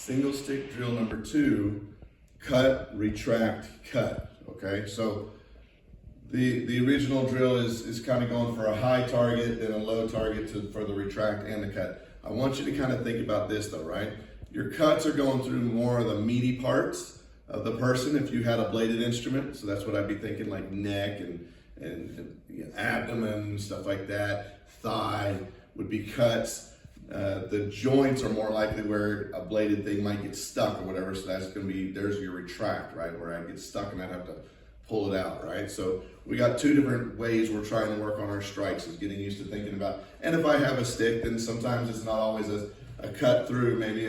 single stick drill number 2, cut, retract, cut. Okay, so the original drill is kind of going for a high target and a low target for the retract and the cut. I want you to kind of think about this though, right? Your cuts are going through more of the meaty parts of the person if you had a bladed instrument. So that's what I'd be thinking, like neck and you know, abdomen, stuff like that. Thigh would be cuts. The joints are more likely where a bladed thing might get stuck or whatever. So that's going to be, there's your retract, right? Where I get stuck and I'd have to pull it out, right? So we got 2 different ways we're trying to work on our strikes, is getting used to thinking about, and if I have a stick, then sometimes it's not always a cut through. Maybe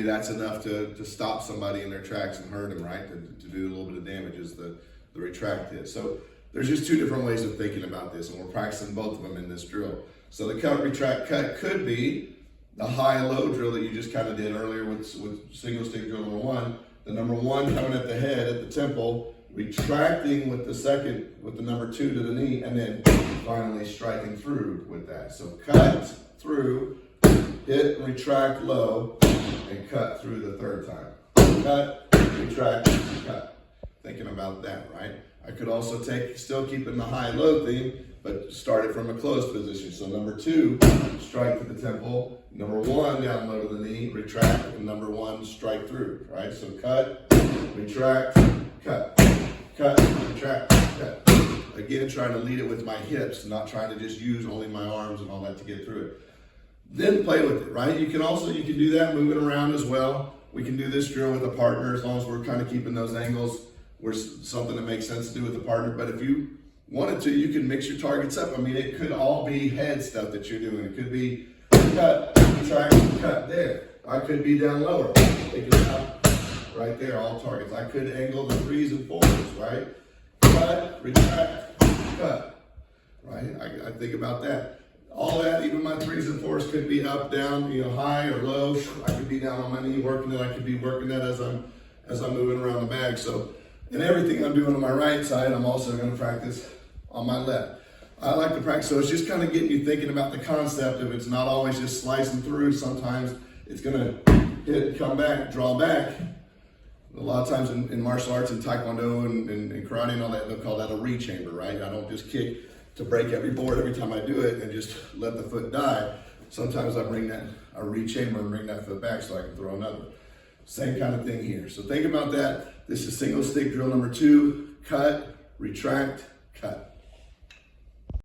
that's enough to stop somebody in their tracks and hurt them, right? To do a little bit of damage as the retract is. So there's just 2 different ways of thinking about this, and we're practicing both of them in this drill. So the cut, retract, cut could be the high-low drill that you just kind of did earlier with single stick drill number 1. The number 1 coming at the head, at the temple, retracting with the number 2 to the knee, and then finally striking through with that. So cut through, hit and retract low, and cut through the 3rd time. Cut, retract, cut. Thinking about that, right? I could also still keeping the high-low thing, but start it from a closed position. So number 2, strike to the temple. Number 1, down low to the knee, retract, and number 1, strike through, right? So cut, retract, cut. Cut, retract, cut. Again, trying to lead it with my hips, not trying to just use only my arms and all that to get through it. Then play with it, right? You can do that moving around as well. We can do this drill with a partner as long as we're kind of keeping those angles where something that makes sense to do with a partner. But if you wanted to, you can mix your targets up. I mean, it could all be head stuff that you're doing. It could be cut, retract, cut there. I could be down lower. Take it out. Right there, all targets. I could angle the 3s and 4s, right? Cut, retract, cut, right? I think about that. All that, even my 3s and 4s could be up, down, you know, high or low. I could be down on my knee working it. I could be working that as I'm moving around the bag. So, and everything I'm doing on my right side, I'm also going to practice on my left. I like to practice, so it's just kind of getting you thinking about the concept of it's not always just slicing through. Sometimes it's going to hit, come back, draw back. A lot of times in martial arts and taekwondo and karate and all that, they'll call that a re-chamber, right? I don't just kick to break every board every time I do it and just let the foot die. Sometimes I bring that, a re-chamber, and bring that foot back so I can throw another. Same kind of thing here. So think about that. This is single stick drill number 2, cut, retract, cut.